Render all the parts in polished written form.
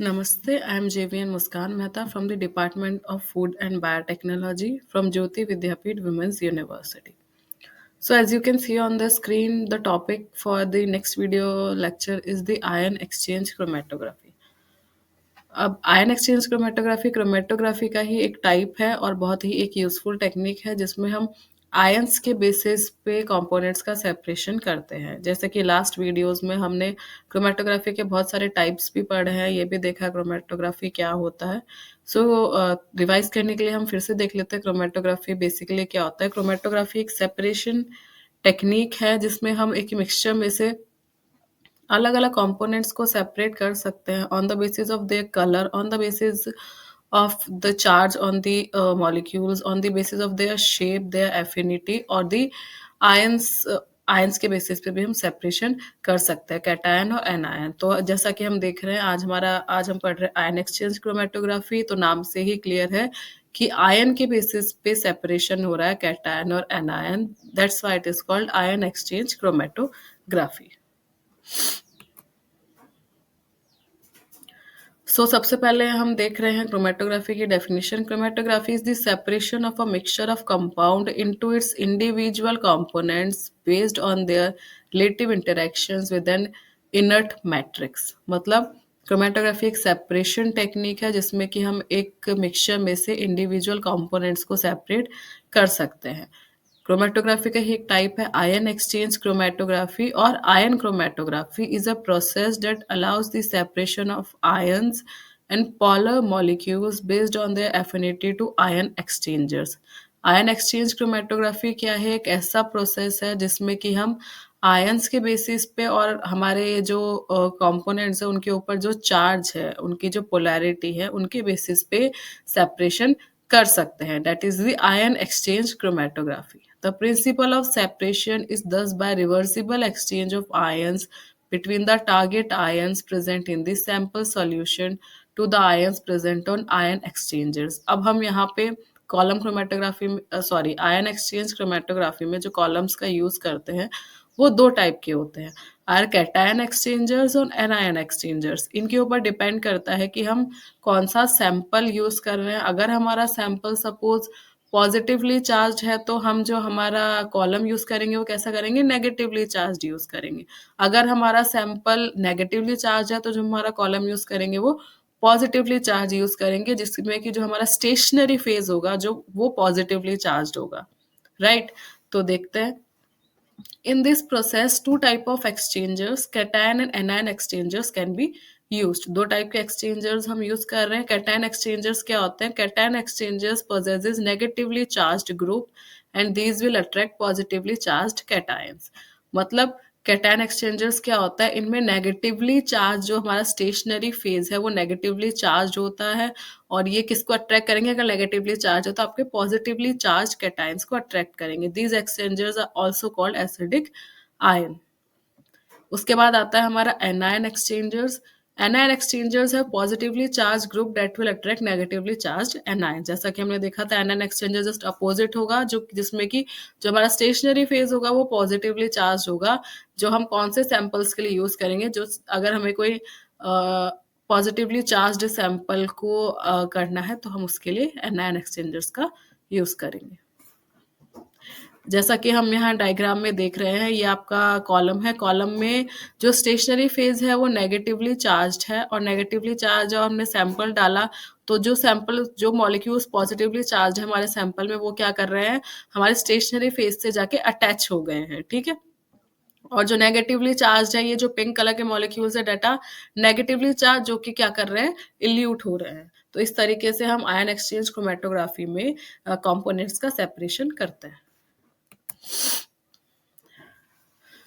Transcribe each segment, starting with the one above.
Namaste, I am JVN Muskan Mehta from the Department of Food and Biotechnology from Jyoti Vidyapit Women's University. So as you can see on the screen, the topic for the next video lecture is the ion exchange chromatography. अब ion exchange chromatography का ही एक type है और बहुत ही एक useful technique है जिसमें हम आयंस के बेसिस पे कंपोनेंट्स का सेपरेशन करते हैं। जैसे कि लास्ट वीडियोस में हमने क्रोमेटोग्राफी के बहुत सारे टाइप्स भी पढ़े हैं, ये भी देखा क्रोमेटोग्राफी क्या होता है। सो रिवाइज करने के लिए हम फिर से देख लेते हैं क्रोमेटोग्राफी बेसिकली क्या होता है। क्रोमेटोग्राफी एक सेपरेशन टेक्निक है जिसमें हम एक मिक्सचर में से अलग अलग कंपोनेंट्स को सेपरेट कर सकते हैं on the basis of their colour, on the basis of the charge on the molecules, on the basis of their shape, their affinity और द आयंस आयंस के बेसिस पे भी हम सेपरेशन कर सकते हैं कैटायन और एनायन। तो जैसा कि हम देख रहे हैं आज हम पढ़ रहे हैं आयन एक्सचेंज क्रोमेटोग्राफी। तो नाम से ही क्लियर है कि आयन के बेसिस पे सेपरेशन हो रहा है कैटायन और anion. That's why it is called ion exchange chromatography. सबसे पहले हम देख रहे हैं क्रोमेटोग्राफी की definition. Chromatography is the separation of a mixture of compound into its individual components based on their relative interactions with N inert matrix. मतलब chromatography एक separation technique है जिसमें कि हम एक मिक्सचर में से इंडिविजुअल कंपोनेंट्स को सेपरेट कर सकते हैं। क्रोमेटोग्राफी का ही एक टाइप है आयन एक्सचेंज क्रोमेटोग्राफी। और ion chromatography is a process that allows the separation of ions and polar molecules based on their affinity to ion exchangers। Ion exchange chromatography क्या है? एक ऐसा प्रोसेस है जिसमें कि हम आयंस के बेसिस पे और हमारे जो कंपोनेंट्स है उनके ऊपर जो चार्ज है, उनकी जो पोलैरिटी है, उनके बेसिस पे सेपरेशन कर सकते हैं। That is the ion exchange chromatography. The principle of separation is thus by reversible exchange of ions between the target ions present in the sample solution to the ions present on ion exchangers। अब हम यहाँ पे column chromatography में ion exchange chromatography में जो columns का use करते हैं वो दो टाइप के होते हैं, आर कैटायन एक्सचेंजर्स और एनायन एक्सचेंजर्स। इनके ऊपर डिपेंड करता है कि हम कौन सा सैंपल यूज कर रहे हैं। अगर हमारा सैंपल सपोज पॉजिटिवली चार्ज है तो हम जो हमारा कॉलम यूज करेंगे वो कैसा करेंगे? नेगेटिवली चार्ज यूज करेंगे। अगर हमारा सैंपल नेगेटिवली चार्ज है तो जो हमारा कॉलम यूज करेंगे वो पॉजिटिवली चार्ज यूज करेंगे, जिसमें कि जो हमारा स्टेशनरी फेज होगा जो वो पॉजिटिवली चार्ज होगा। राइट तो देखते हैं। In this process, two type of exchangers, cation and anion exchangers can be used। दो टाइप के exchangers हम यूज कर रहे हैं। cation exchangers क्या होते हैं? cation exchangers possesses negatively charged group and these will attract positively charged cations। मतलब कैटायन एक्सचेंजर्स क्या होता है? इनमें नेगेटिवली चार्ज जो हमारा स्टेशनरी फेज है वो नेगेटिवली चार्ज होता है और ये किसको अट्रैक्ट करेंगे? अगर नेगेटिवली चार्ज हो तो आपके पॉजिटिवली चार्ज कैटायंस को अट्रैक्ट करेंगे। These exchangers are also called acidic ion. उसके बाद आता है हमारा एनायन एक्सचेंजर्स। एनायन एक्सचेंजर्स है positively charge group that will attract negatively charge anion. जैसा कि हमने देखा था एनायन एक्सचेंजर जस्ट अपोजिट होगा, जो जिसमें कि जो हमारा स्टेशनरी फेज होगा वो पॉजिटिवली चार्ज होगा। जो हम कौन से सैंपल्स के लिए यूज करेंगे? जो अगर हमें कोई पॉजिटिवली चार्ज सैंपल को करना है तो हम उसके लिए एनायन एक्सचेंजर्स का यूज करेंगे। जैसा कि हम यहाँ डायग्राम में देख रहे हैं, ये आपका कॉलम है। कॉलम में जो स्टेशनरी फेज है वो नेगेटिवली चार्ज्ड है और नेगेटिवली चार्ज जब हमने सैंपल डाला तो जो मॉलिक्यूल्स पॉजिटिवली चार्ज है हमारे सैंपल में वो क्या कर रहे हैं? हमारे स्टेशनरी फेज से जाके अटैच हो गए हैं। ठीक है। और जो नेगेटिवली चार्ज है, ये जो पिंक कलर के मॉलिक्यूल्स है डाटा नेगेटिवली चार्ज, जो कि क्या कर रहे हैं? इल्यूट हो रहे हैं। तो इस तरीके से हम आयन एक्सचेंज क्रोमेटोग्राफी में कंपोनेंट्स का सेपरेशन करते हैं।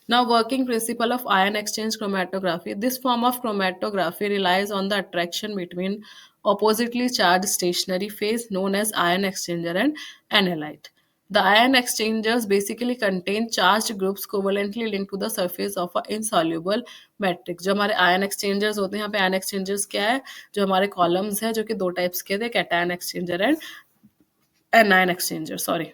Now, working principle of ion exchange chromatography. This form of chromatography relies on the attraction between oppositely charged stationary phase known as ion exchanger and analyte। The ion exchangers basically contain charged groups covalently linked to the surface of an insoluble matrix। जो हमारे ion exchangers होते हैं, यहाँ पे ion exchangers क्या है? जो हमारे columns है जो कि दो types के थे, cation exchanger and anion exchanger। Sorry.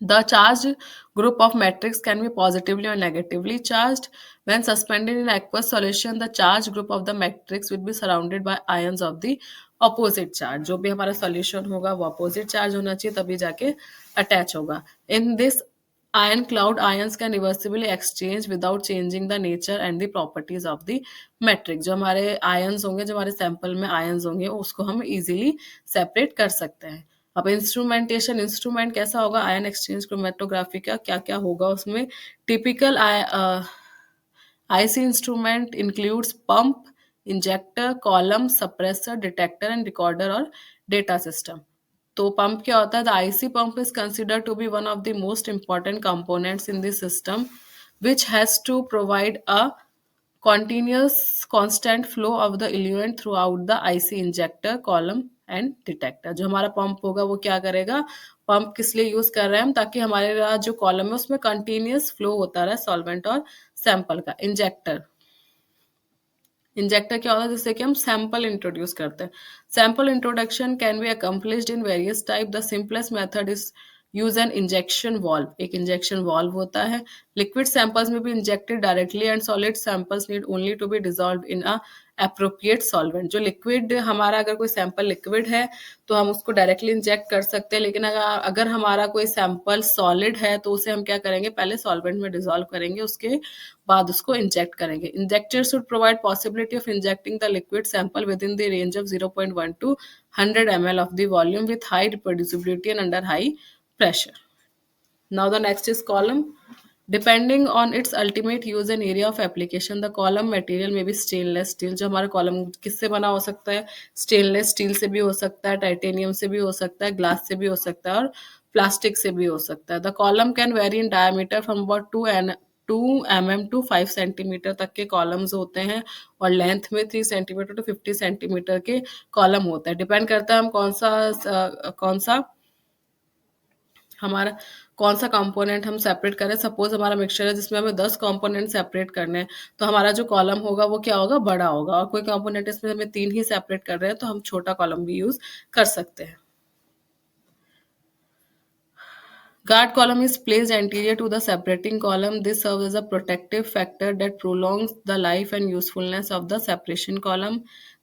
The charged group of matrix can be positively or negatively charged. When suspended in aqueous solution, the charged group of the matrix will be surrounded by ions of the opposite charge. जो भी हमारा solution होगा वो opposite charge होना चाहिए तभी जाके attach होगा. In this ion cloud, ions can reversibly exchange without changing the nature and the properties of the matrix. जो हमारे ions होंगे, जो हमारे sample में ions होंगे, उसको हम easily separate कर सकते हैं. अब इंस्ट्रूमेंटेशन, इंस्ट्रूमेंट कैसा होगा, आयन एक्सचेंज क्रोमेटोग्राफी का क्या क्या होगा उसमें. Typical IC instrument includes pump, injector, column, suppressor, detector and recorder और डेटा सिस्टम. तो पंप क्या होता है. The IC pump is considered to be one of the most important components in this system which has to provide a continuous constant flow of the eluent throughout the IC injector column and detector. जो हमारा pump होगा वो क्या करेगा, pump किस लिए use कर रहे हैं हम, ताकि हमारे जो कॉलम है उसमें कंटिन्यूस फ्लो होता रहे सॉल्वेंट और सैंपल का. इंजेक्टर, इंजेक्टर क्या होता है, जिससे कि हम सैंपल इंट्रोड्यूस करते हैं. Sample introduction can be accomplished in various type. The simplest method is use an injection valve. एक इंजेक्शन वॉल्व होता है. Liquid samples may be injected directly and solid samples need only to be dissolved in a appropriate solvent. जो liquid हमारा, अगर कोई sample liquid है तो हम उसको डायरेक्टली इंजेक्ट कर सकते हैं, लेकिन अगर हमारा कोई सैंपल सॉलिड है तो उसे हम क्या करेंगे, पहले सॉल्वेंट में डिजॉल्व करेंगे, उसके बाद उसको इंजेक्ट करेंगे. Injector should provide possibility of injecting the liquid sample with in the range of 0.1 to 100 ml of the volume with high reproducibility and under high pressure. Now the next is column. Depending on its ultimate use and area of application, the column material may be stainless steel. जो हमारा column किससे बना हो सकता है, stainless steel से भी हो सकता है, टाइटेनियम से भी हो सकता है, ग्लास से भी हो सकता है और प्लास्टिक से भी हो सकता है. The column can very in diameter from about 2 mm to 5 centimetre तक के कॉलम्स होते हैं और लेंथ में 3 सेंटीमीटर to 50 सेंटीमीटर के कॉलम होता है. डिपेंड करता है हम कौन सा कंपोनेंट हम सेपरेट करें. सपोज हमारा मिक्सचर है जिसमें हमें 10 कंपोनेंट सेपरेट करने हैं, तो हमारा जो कॉलम होगा वो क्या होगा, बड़ा होगा. और कोई कंपोनेंट इसमें हमें 3 ही सेपरेट कर रहे हैं तो हम छोटा कॉलम भी यूज कर सकते हैं. Guard column is placed anterior to the separating column. This serves as a protective factor that prolongs the life and usefulness of the separation column.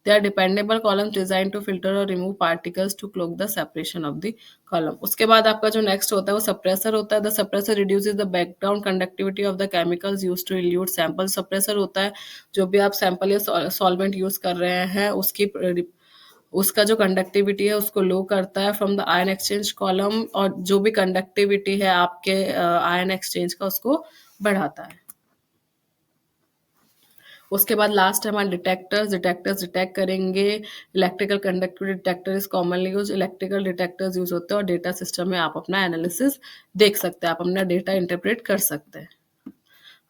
They are dependable columns designed to filter or remove particles to cloak the separation of the column. उसके बाद आपका जो next होता है वो suppressor होता है. The suppressor reduces the background conductivity of the chemicals used to elute sample. Suppressor होता है जो भी आप sample या solvent use कर रहे हैं उसका जो कंडक्टिविटी है उसको लो करता है from the ion exchange column, और जो भी कंडक्टिविटी है आपके आयन एक्सचेंज का उसको बढ़ाता है. उसके बाद लास्ट है हमारे डिटेक्टर्स. डिटेक्ट करेंगे. Electrical conductivity detector is commonly use. Electrical detectors use होते हैं और डेटा सिस्टम में आप अपना एनालिसिस देख सकते हैं, आप अपना डेटा इंटरप्रेट कर सकते हैं.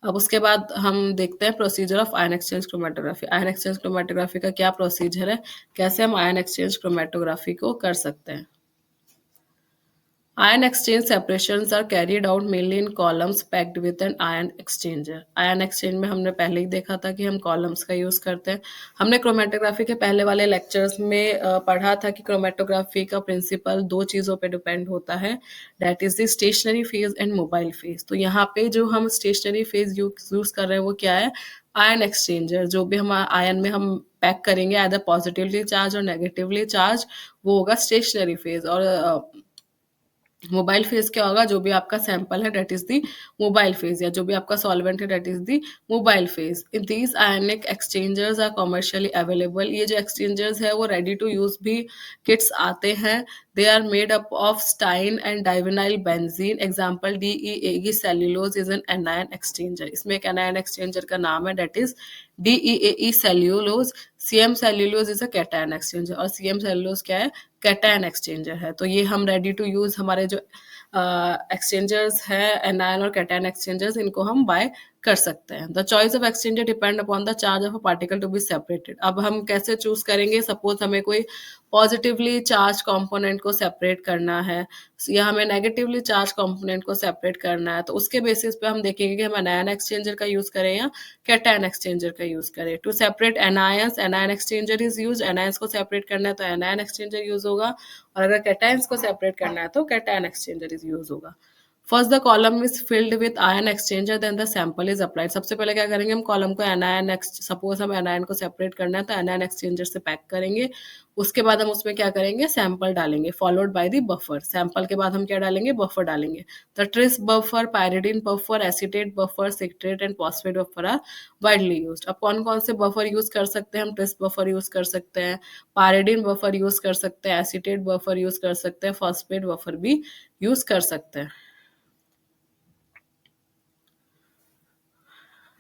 अब उसके बाद हम देखते हैं procedure of ion exchange chromatography. Ion exchange chromatography का क्या प्रोसीजर है, कैसे हम आयन एक्सचेंज क्रोमेटोग्राफी को कर सकते हैं. Ion exchange separations are carried out mainly in columns packed with an ion exchanger. Ion exchange में हमने पहले ही देखा था कि हम columns का यूज करते हैं. हमने क्रोमेटोग्राफी के पहले वाले लेक्चर्स में पढ़ा था कि क्रोमेटोग्राफी का प्रिंसिपल 2 चीज़ों पे डिपेंड होता है, that is the stationary phase and mobile phase. तो यहाँ पे जो हम स्टेशनरी फेज यूज कर रहे हैं वो क्या है, आयन एक्सचेंजर. जो भी हम आयन में हम पैक करेंगे आइदर पॉजिटिवली चार्ज और नेगेटिवली चार्ज, वो होगा स्टेशनरी फेज. और मोबाइल फेज क्या होगा, जो भी आपका सैंपल है that is the mobile phase, या जो भी आपका सॉल्वेंट है that is the mobile phase. In these ionic exchangers are commercially available. ये जो एक्सचेंजर्स है वो रेडी टू यूज भी किट्स आते हैं. They are made up of styrene and divinyl benzene. Example DEAE cellulose is an anion exchanger. इसमें एक anion exchanger का नाम है that is DEAE cellulose. CM cellulose is a cation exchanger, और CM cellulose क्या है, कैटायन एक्सचेंजर है. तो ये हम रेडी टू यूज हमारे जो एक्सचेंजर्स है एनायन और कैटायन एक्सचेंजर्स, इनको हम बाय कर सकते हैं. The choice of exchanger depend upon the charge of a particle to be separated. अब हम कैसे चूज करेंगे, सपोज हमें कोई पॉजिटिवली चार्ज कंपोनेंट को सेपरेट करना है या हमें नेगेटिवली चार्ज कंपोनेंट को सेपरेट करना है, तो उसके बेसिस पे हम देखेंगे कि हम एनायन एक्सचेंजर का यूज करें या कैटायन एक्सचेंजर का यूज करें. To separate anions, anion exchanger is use. Anions को सेपरेट करना है तो एनायन एक्सचेंजर यूज होगा, और अगर कैटायंस को सेपरेट करना है तो कैटायन एक्सचेंजर इज यूज होगा. First the column is filled with ion exchanger, then the sample is applied. सबसे पहले क्या करेंगे, हम कॉलम को एनायन सपोज हम एनायन को सेपरेट करना है तो एनायन एक्सचेंजर से पैक करेंगे। उसके बाद हम उसमें क्या करेंगे, सैंपल डालेंगे, followed by the buffer. Sample के बाद हम क्या डालेंगे, बफर डालेंगे। The tris buffer, pyridine buffer, acetate buffer, citrate and phosphate buffer are widely used. अब कौन कौन से बफर यूज कर सकते हैं हम, ट्रिस बफर यूज कर सकते हैं, पायरिडीन बफर यूज कर सकते हैं, एसीटेट बफर यूज कर सकते हैं, फॉस्फेट बफर भी यूज कर सकते हैं।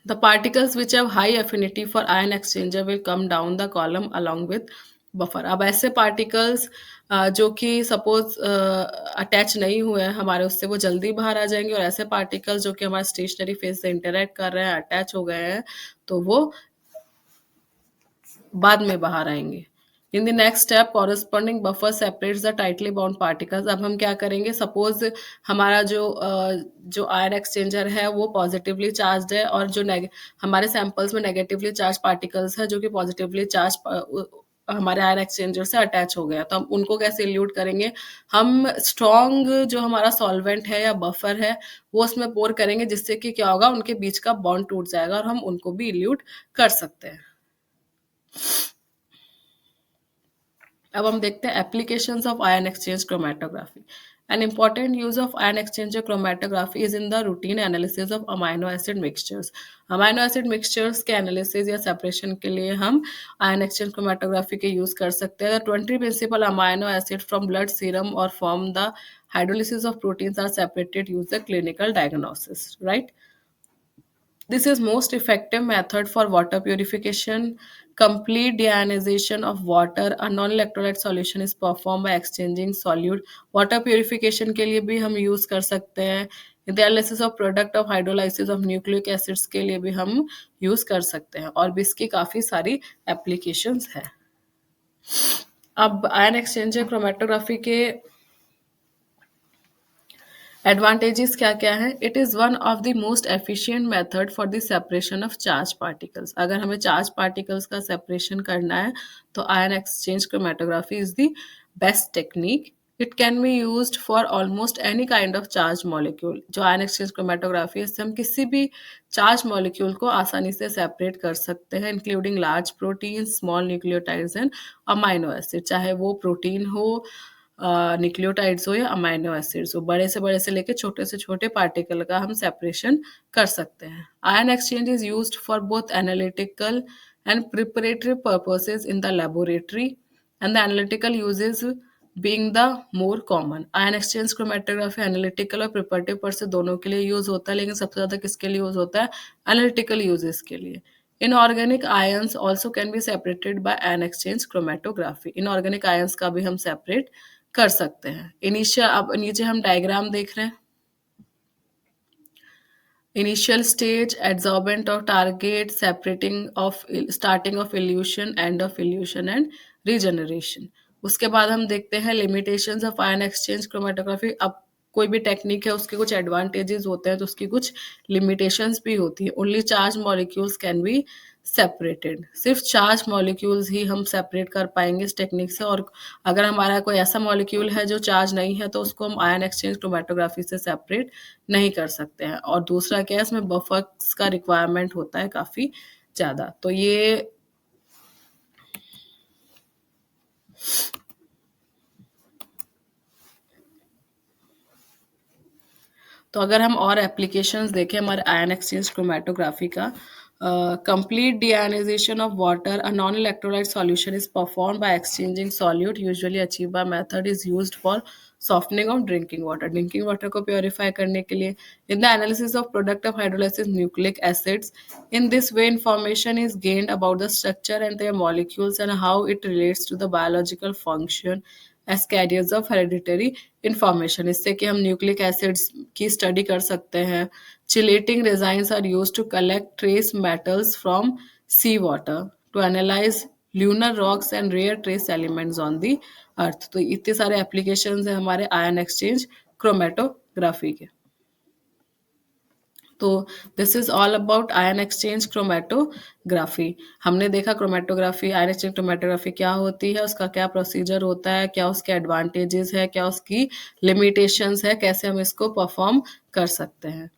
The particles which have high affinity for ion exchanger will come down the column along with buffer. अब ऐसे particles जो कि सपोज अटैच नहीं हुए हैं हमारे उससे, वो जल्दी बाहर आ जाएंगे, और ऐसे पार्टिकल्स जो कि हमारे स्टेशनरी फेज से इंटरेक्ट कर रहे हैं, अटैच हो गए हैं, तो वो बाद में बाहर आएंगे। In the next step corresponding buffer separates the tightly bound particles. अब हम क्या करेंगे, सपोज हमारा जो आयन एक्सचेंजर है वो पॉजिटिवली चार्ज है, और जो हमारे सैंपल्स में नेगेटिवली चार्ज पार्टिकल्स है जो कि पॉजिटिवली चार्ज हमारे आयन एक्सचेंजर से अटैच हो गया, तो हम उनको कैसे इल्यूट करेंगे, हम स्ट्रॉन्ग जो हमारा सॉल्वेंट है या बफर है वो उसमें पोर करेंगे, जिससे कि क्या होगा, उनके बीच का बॉन्ड टूट जाएगा और हम उनको भी इल्यूट कर सकते हैं। अब हम देखते हैं applications of ion exchange chromatography. An important use of ion exchanger chromatography is in the routine analysis of amino acid mixtures. Amino acid mixtures के एनालिसिस या सेपरेशन के लिए हम आयन एक्सचेंज क्रोमेटोग्राफी के यूज कर सकते हैं। 20 principle amino acid from blood serum और from the hydrolysis of proteins are separated use the clinical diagnosis, right? This is most effective method for water purification. Complete deionization of water. A non-electrolyte solution is performed by exchanging solute. Water purification के लिए भी हम use कर सकते हैं। Dialysis of product of hydrolysis of nucleic acids के लिए भी हम use कर सकते हैं, और भी इसकी काफ़ी सारी applications है। अब आयन एक्सचेंजर क्रोमेटोग्राफी के एडवांटेजेस क्या क्या है? It is one of the most efficient method for the separation of charge particles. अगर हमें चार्ज पार्टिकल्स का सेपरेशन करना है तो ion exchange chromatography is the best technique. It can be used for almost any kind of charge molecule. जो ion exchange chromatography है, इससे हम किसी भी चार्ज मॉलिक्यूल को आसानी से सेपरेट कर सकते हैं, including large protein, small nucleotides and amino acid. चाहे वो प्रोटीन हो, न्यूक्लियोटाइड्स हो या अमाइनो एसिड्स हो, बड़े से लेके छोटे से छोटे पार्टिकल का हम सेपरेशन कर सकते हैं। Ion exchange is used for both analytical and preparatory purposes in the laboratory, and the analytical uses being the more common. Ion exchange chromatography analytical और प्रिपरेटिव पर्पस दोनों के लिए यूज होता है, लेकिन सबसे ज़्यादा किसके लिए यूज होता है? एनालिटिकल यूजेस के लिए। Inorganic ions also can be separated by ion exchange chromatography. Inorganic ions का भी हम सेपरेट कर सकते हैं। इनिशियल, अब नीचे हम डायग्राम देख रहे हैं। Initial stage, adsorbent of target, separating of, starting of evolution, end of evolution and regeneration. उसके बाद हम देखते हैं limitations of ion exchange chromatography. अब कोई भी टेक्निक है उसके कुछ एडवांटेजेस होते हैं तो उसकी कुछ लिमिटेशंस भी होती है। Only charge molecules can be separated. सिर्फ चार्ज मॉलिक्यूल्स ही हम सेपरेट कर पाएंगे इस टेक्निक से, और अगर हमारा कोई ऐसा मॉलिक्यूल है जो चार्ज नहीं है तो उसको हम आयन एक्सचेंज क्रोमेटोग्राफी से सेपरेट नहीं कर सकते हैं। और दूसरा क्या है, इसमें बफर्स का रिक्वायरमेंट होता है काफ़ी ज़्यादा। तो अगर हम और एप्लीकेशंस देखें हमारे आयन एक्सचेंज क्रोमेटोग्राफी का, complete deionization of water, a non-electrolyte solution is performed by exchanging solute, usually achieved by method is used for softening of drinking water को purify करने के लिए। in the analysis of product of hydrolysis nucleic acids, in this way information is gained about the structure and their molecules and how it relates to the biological function as carriers of hereditary information। इससे कि हम nucleic acids की study कर सकते हैं। Chelating resins are used to collect trace metals from sea water to analyse lunar rocks and rare trace elements on the earth. तो इतने सारे एप्लीकेशंस हैं हमारे आयन एक्सचेंज क्रोमेटोग्राफी के। तो this is all about ion exchange chromatography. हमने देखा chromatography, ion exchange chromatography क्या होती है, उसका क्या प्रोसीजर होता है, क्या उसके एडवांटेजेस है, क्या उसकी लिमिटेशंस है, कैसे हम इसको परफॉर्म कर सकते हैं।